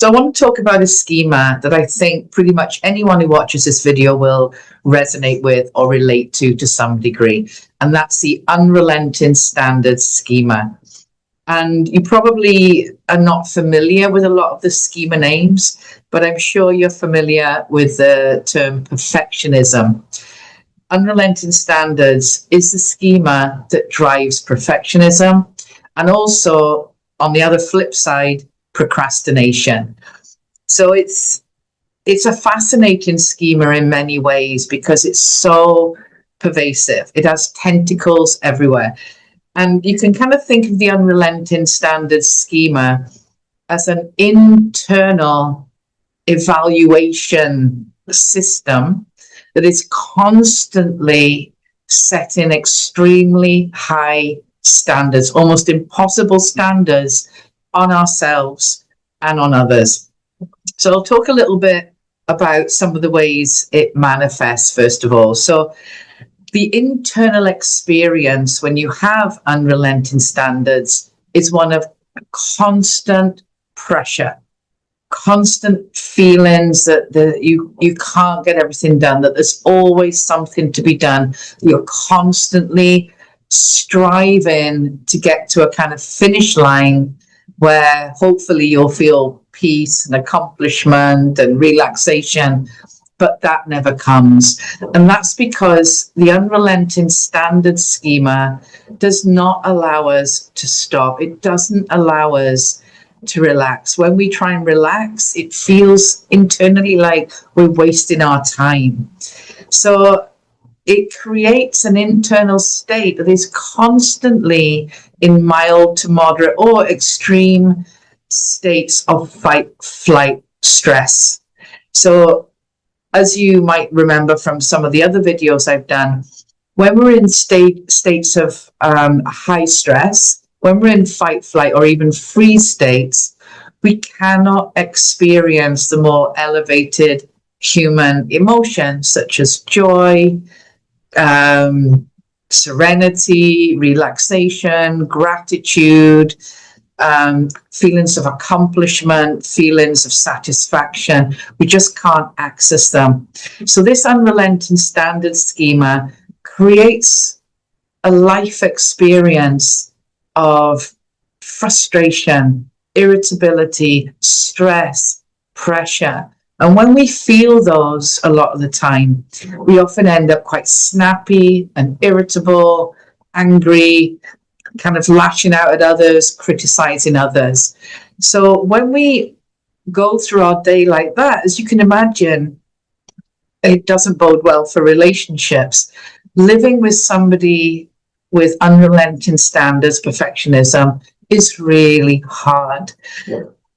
So I want to talk about a schema that I think pretty much anyone who watches this video will resonate with or relate to some degree. And that's the Unrelenting Standards schema. And you probably are not familiar with a lot of the schema names, but I'm sure you're familiar with the term perfectionism. Unrelenting Standards is the schema that drives perfectionism, and also, on the other flip side, procrastination. So it's a fascinating schema in many ways because it's so pervasive. It has tentacles everywhere. And you can kind of think of the Unrelenting Standards schema as an internal evaluation system that is constantly setting extremely high standards, almost impossible standards on ourselves and on others. So I'll talk a little bit about some of the ways it manifests, first of all. So the internal experience when you have unrelenting standards is one of constant pressure, constant feelings that you can't get everything done, that there's always something to be done. You're constantly striving to get to a kind of finish line where hopefully you'll feel peace and accomplishment and relaxation, but that never comes. And that's because the Unrelenting Standards schema does not allow us to stop. It doesn't allow us to relax. When we try and relax, it feels internally like we're wasting our time. So it creates an internal state that is constantly in mild to moderate or extreme states of fight, flight, stress. So as you might remember from some of the other videos I've done, when we're in states of high stress, when we're in fight, flight, or even freeze states, we cannot experience the more elevated human emotions such as joy, serenity, relaxation, gratitude, feelings of accomplishment, feelings of satisfaction. We just can't access them. So this Unrelenting Standards schema creates a life experience of frustration, irritability, stress, pressure. And when we feel those a lot of the time, we often end up quite snappy and irritable, angry, kind of lashing out at others, criticizing others. So when we go through our day like that, as you can imagine, it doesn't bode well for relationships. Living with somebody with unrelenting standards, perfectionism, is really hard.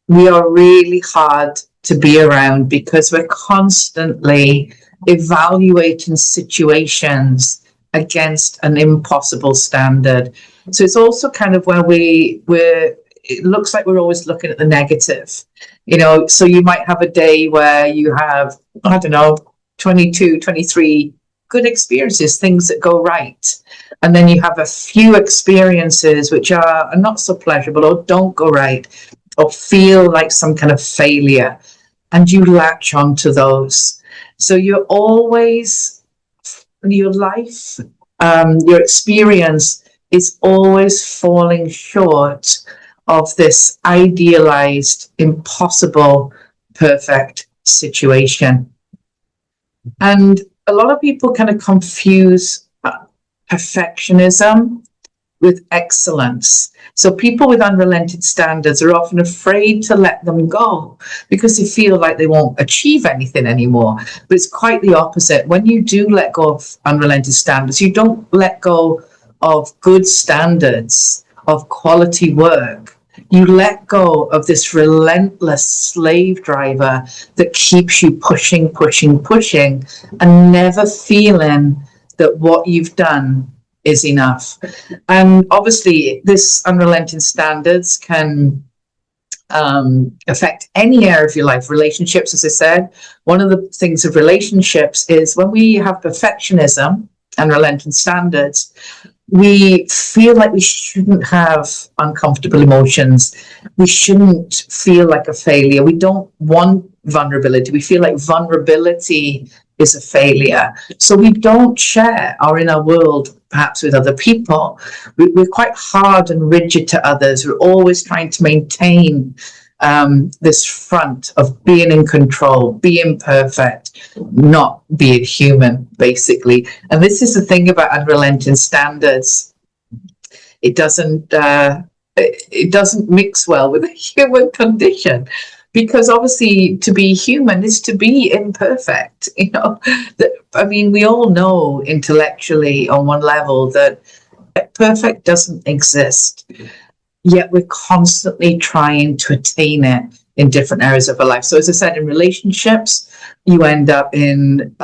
We are really hard to be around because we're constantly evaluating situations against an impossible standard. So it's also kind of where it looks like we're always looking at the negative, so you might have a day where you have, 22, 23 good experiences, things that go right. And then you have a few experiences which are not so pleasurable or don't go right or feel like some kind of failure, and you latch onto those. So you're always, your life, your experience is always falling short of this idealized, impossible, perfect situation. And a lot of people kind of confuse perfectionism with excellence. So people with unrelenting standards are often afraid to let them go because they feel like they won't achieve anything anymore. But it's quite the opposite. When you do let go of unrelenting standards, you don't let go of good standards, of quality work. You let go of this relentless slave driver that keeps you pushing, pushing, pushing, and never feeling that what you've done is enough. And obviously, this unrelenting standards can affect any area of your life. Relationships, as I said, one of the things of relationships is when we have perfectionism and relenting standards, we feel like we shouldn't have uncomfortable emotions. We shouldn't feel like a failure. We don't want vulnerability. We feel like vulnerability is a failure. So we don't share our inner world, perhaps with other people. We're quite hard and rigid to others. We're always trying to maintain this front of being in control, being perfect, not being human, basically. And this is the thing about unrelenting standards. It doesn't mix well with the human condition, because obviously to be human is to be imperfect. I mean, we all know intellectually on one level that perfect doesn't exist, yet we're constantly trying to attain it in different areas of our life. So as I said, in relationships, you end up in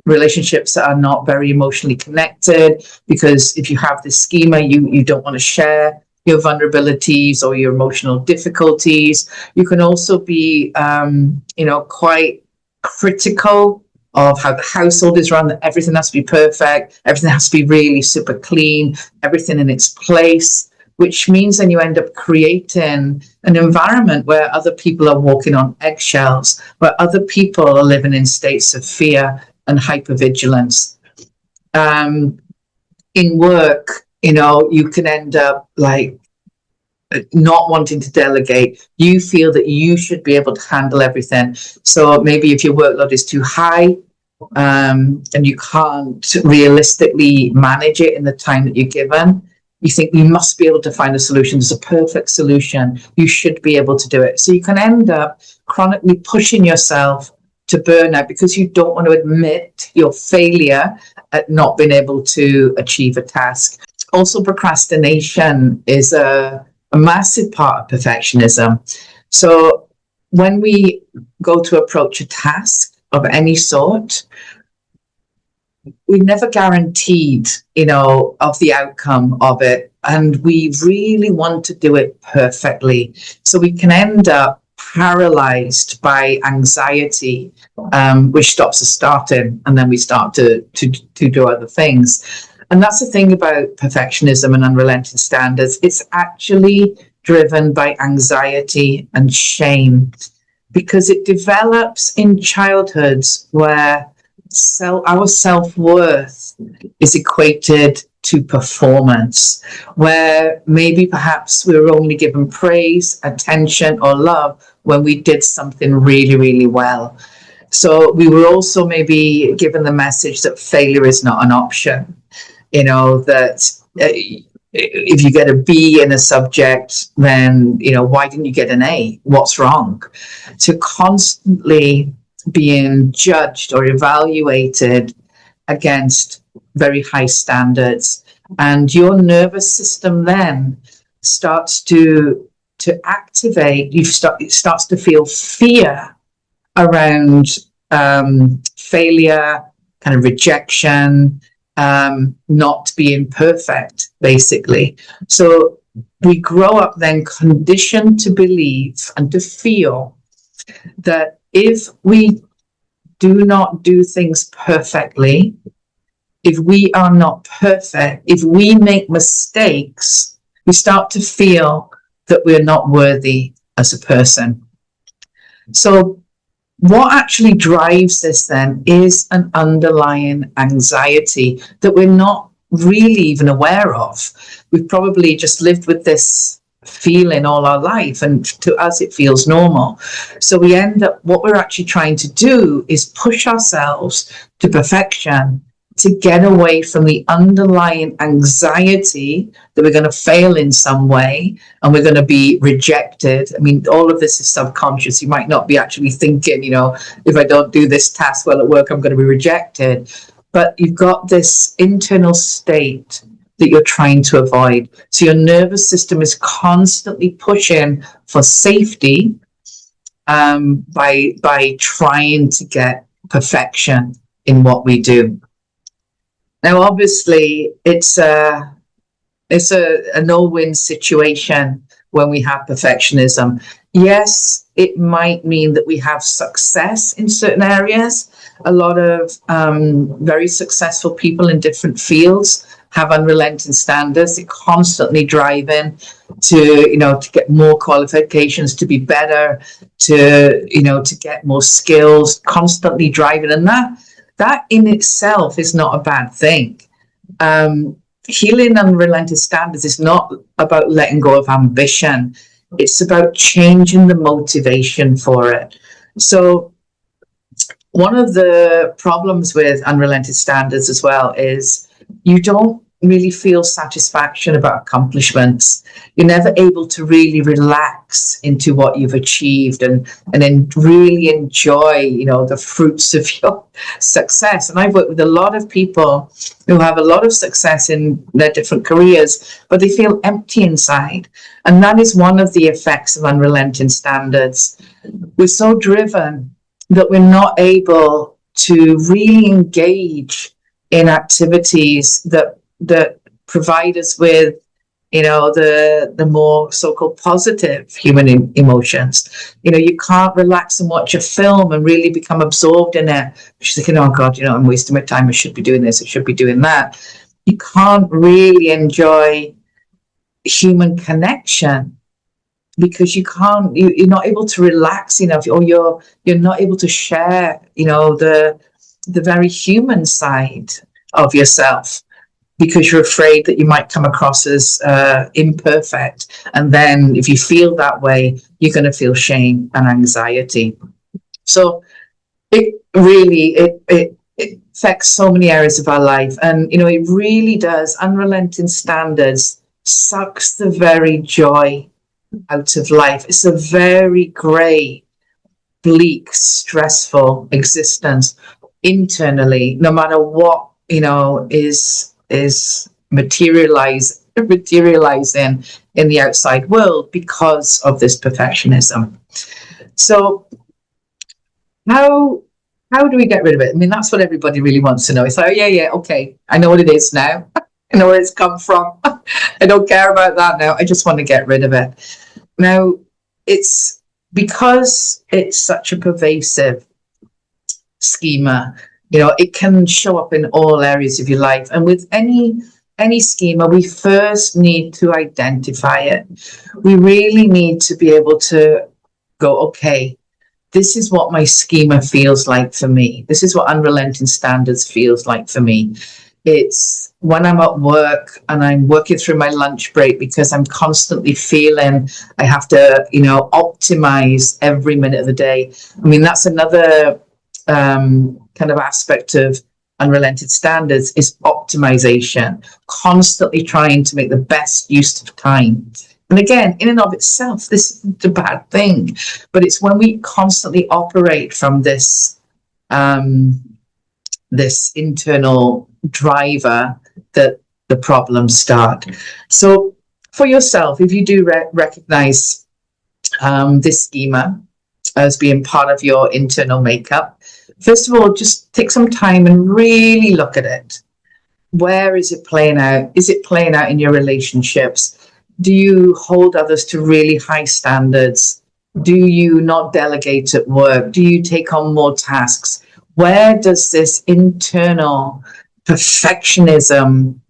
relationships that are not very emotionally connected, because if you have this schema, you don't want to share your vulnerabilities or your emotional difficulties. You can also be, quite critical of how the household is run, that everything has to be perfect, everything has to be really super clean, everything in its place, which means then you end up creating an environment where other people are walking on eggshells, where other people are living in states of fear and hypervigilance. In work, you can end up like not wanting to delegate. You feel that you should be able to handle everything. So maybe if your workload is too high, and you can't realistically manage it in the time that you're given, you think you must be able to find a solution. There's a perfect solution. You should be able to do it. So you can end up chronically pushing yourself to burnout because you don't want to admit your failure at not being able to achieve a task. Also, procrastination is a massive part of perfectionism. So when we go to approach a task of any sort, we're never guaranteed, of the outcome of it. And we really want to do it perfectly. So we can end up paralyzed by anxiety, which stops us starting, and then we start to do other things. And that's the thing about perfectionism and unrelenting standards. It's actually driven by anxiety and shame, because it develops in childhoods where our self-worth is equated to performance, where maybe perhaps we were only given praise, attention, or love when we did something really, really well. So we were also maybe given the message that failure is not an option, that if you get a B in a subject, then, why didn't you get an A? What's wrong? So constantly being judged or evaluated against very high standards. And your nervous system then starts to activate. It starts to feel fear around failure, kind of rejection, not being perfect, basically. So we grow up then conditioned to believe and to feel that if we do not do things perfectly, if we are not perfect, if we make mistakes, we start to feel that we're not worthy as a person. So what actually drives this then is an underlying anxiety that we're not really even aware of. We've probably just lived with this feeling all our life, and to us it feels normal. So we end up, what we're actually trying to do is push ourselves to perfection to get away from the underlying anxiety that we're going to fail in some way and we're going to be rejected. I mean, all of this is subconscious. You might not be actually thinking, if I don't do this task well at work, I'm going to be rejected. But you've got this internal state that you're trying to avoid. So your nervous system is constantly pushing for safety by trying to get perfection in what we do. Now, obviously, it's a no-win situation when we have perfectionism. Yes, it might mean that we have success in certain areas. A lot of very successful people in different fields have unrelenting standards. They're constantly driving to get more qualifications, to be better, to get more skills, constantly driving. And that in itself is not a bad thing. Healing unrelenting standards is not about letting go of ambition. It's about changing the motivation for it. So one of the problems with unrelenting standards as well is you don't really feel satisfaction about accomplishments. You're never able to really relax into what you've achieved and then really enjoy, the fruits of your success. And I've worked with a lot of people who have a lot of success in their different careers, but they feel empty inside. And that is one of the effects of unrelenting standards. We're so driven that we're not able to really engage in activities that provide us with, the more so-called positive human emotions. You can't relax and watch a film and really become absorbed in it. She's thinking, oh God, I'm wasting my time. I should be doing this. I should be doing that. You can't really enjoy human connection because you're not able to relax enough, or you're not able to share, the very human side of yourself, because you're afraid that you might come across as imperfect. And then if you feel that way, you're going to feel shame and anxiety. So it really, it affects so many areas of our life. And, it really does. Unrelenting standards sucks the very joy out of life. It's a very grey, bleak, stressful existence internally, no matter what, is materializing in the outside world because of this perfectionism. So how do we get rid of it? I mean, that's what everybody really wants to know. It's like, oh, yeah, okay, I know what it is now. I know where it's come from. I don't care about that now. I just want to get rid of it. Now, it's because it's such a pervasive schema. It can show up in all areas of your life. And with any schema, we first need to identify it. We really need to be able to go, okay, this is what my schema feels like for me. This is what unrelenting standards feels like for me. It's when I'm at work and I'm working through my lunch break because I'm constantly feeling I have to, optimize every minute of the day. I mean, that's another kind of aspect of unrelenting standards is optimization, constantly trying to make the best use of time. And again, in and of itself, this isn't a bad thing, but it's when we constantly operate from this internal driver that the problems start. So for yourself, if you do recognize this schema as being part of your internal makeup, first of all, just take some time and really look at it. Where is it playing out? Is it playing out in your relationships? Do you hold others to really high standards? Do you not delegate at work? Do you take on more tasks? Where does this internal perfectionism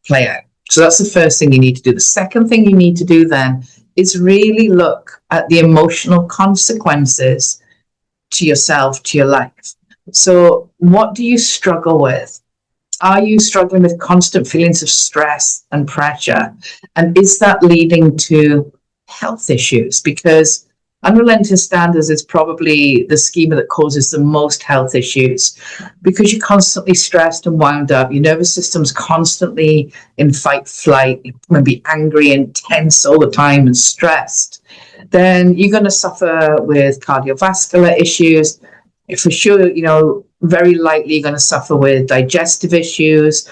play out? So that's the first thing you need to do. The second thing you need to do then is really look at the emotional consequences to yourself, to your life. So what do you struggle with? Are you struggling with constant feelings of stress and pressure? And is that leading to health issues? Because unrelenting standards is probably the schema that causes the most health issues, because you're constantly stressed and wound up. Your nervous system's constantly in fight, flight. You can be angry and tense all the time and stressed. Then you're going to suffer with cardiovascular issues. For sure, very likely you're going to suffer with digestive issues.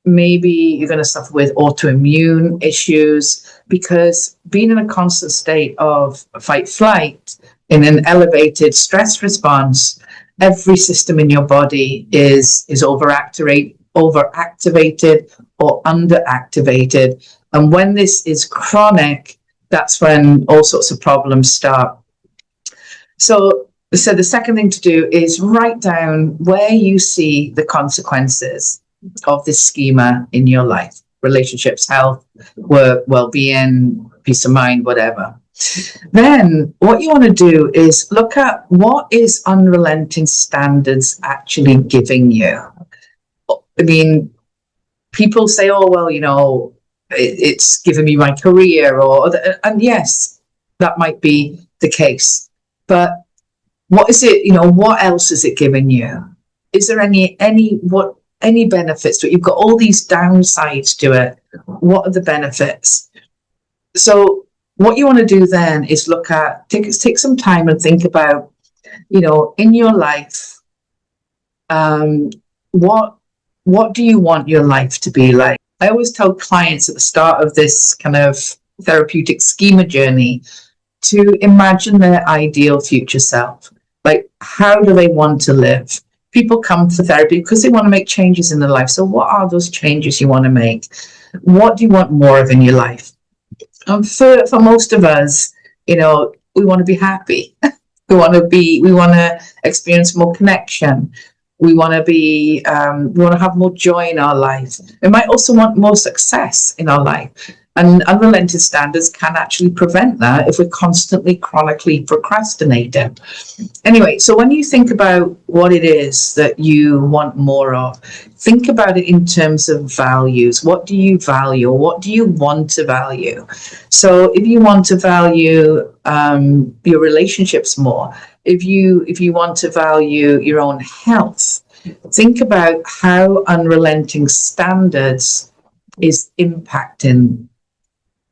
Maybe you're going to suffer with autoimmune issues, because being in a constant state of fight flight in an elevated stress response, every system in your body is overactivated or underactivated. And when this is chronic, that's when all sorts of problems start. So the second thing to do is write down where you see the consequences. of this schema in your life: relationships, health, work, well-being, peace of mind, whatever. Then what you want to do is look at what is Unrelenting Standards actually giving you. I mean, people say, oh, well, it's given me my career, and yes, that might be the case. But what is it, what else is it giving you? Is there any benefits to it? You've got all these downsides to it. What are the benefits? So what you want to do then is take some time and think about, in your life, what do you want your life to be like? I always tell clients at the start of this kind of therapeutic schema journey to imagine their ideal future self. Like, how do they want to live? People come for therapy because they want to make changes in their life. So what are those changes you want to make? What do you want more of in your life? For most of us, we want to be happy. we want to experience more connection. We want to have more joy in our life. We might also want more success in our life. And Unrelenting Standards can actually prevent that if we're constantly, chronically procrastinating. Anyway, so when you think about what it is that you want more of, think about it in terms of values. What do you value? What do you want to value? So if you want to value your relationships more, if you want to value your own health, think about how Unrelenting Standards is impacting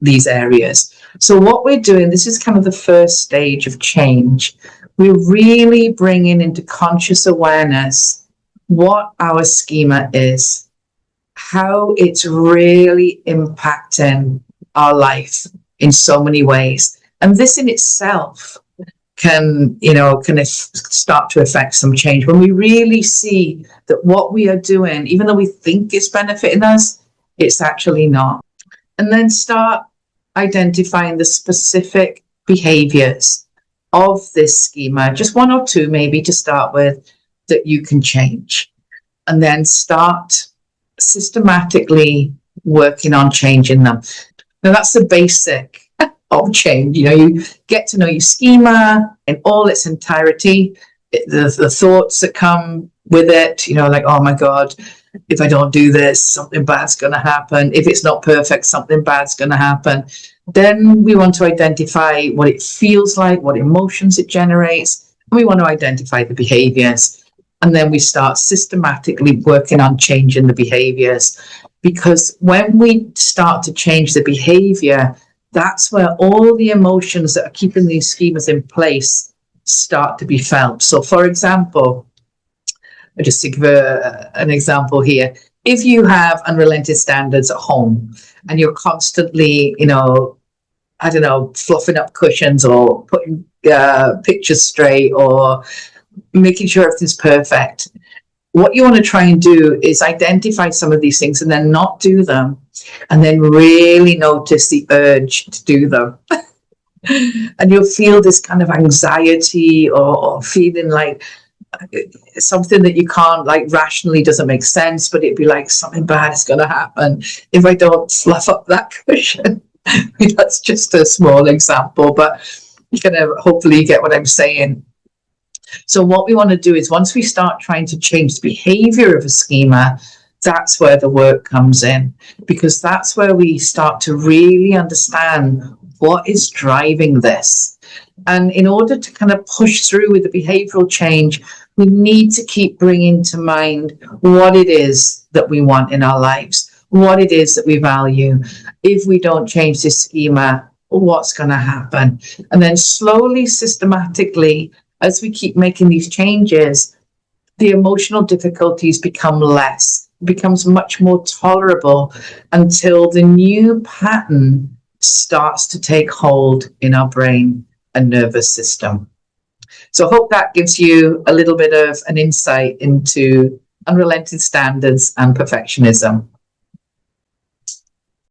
these areas. So what we're doing, this is kind of the first stage of change. We're really bringing into conscious awareness what our schema is, how it's really impacting our life in so many ways. And this in itself can start to affect some change when we really see that what we are doing, even though we think it's benefiting us, it's actually not. And then start identifying the specific behaviors of this schema, just one or two maybe to start with, that you can change. And then start systematically working on changing them. Now, that's the basic of change. You get to know your schema in all its entirety, the thoughts that come with it, like, oh my God, if I don't do this, something bad's going to happen. If it's not perfect, something bad's going to happen. Then we want to identify what it feels like, what emotions it generates, and we want to identify the behaviors. And then we start systematically working on changing the behaviors. Because when we start to change the behavior, that's where all the emotions that are keeping these schemas in place start to be felt. So, for example, I'll just give an example here. If you have Unrelenting Standards at home and you're constantly, fluffing up cushions or putting pictures straight or making sure everything's perfect, what you want to try and do is identify some of these things and then not do them, and then really notice the urge to do them. And you'll feel this kind of anxiety or feeling like something that you can't, like, rationally doesn't make sense, but it'd be like something bad is going to happen if I don't fluff up that cushion. That's just a small example, but you can hopefully get what I'm saying. So what we want to do is, once we start trying to change the behavior of a schema, that's where the work comes in, because that's where we start to really understand what is driving this. And in order to kind of push through with the behavioral change, we need to keep bringing to mind what it is that we want in our lives, what it is that we value. If we don't change this schema, what's going to happen? And then slowly, systematically, as we keep making these changes, the emotional difficulties become less. It becomes much more tolerable until the new pattern starts to take hold in our brain and nervous system. So I hope that gives you a little bit of an insight into Unrelenting Standards and perfectionism.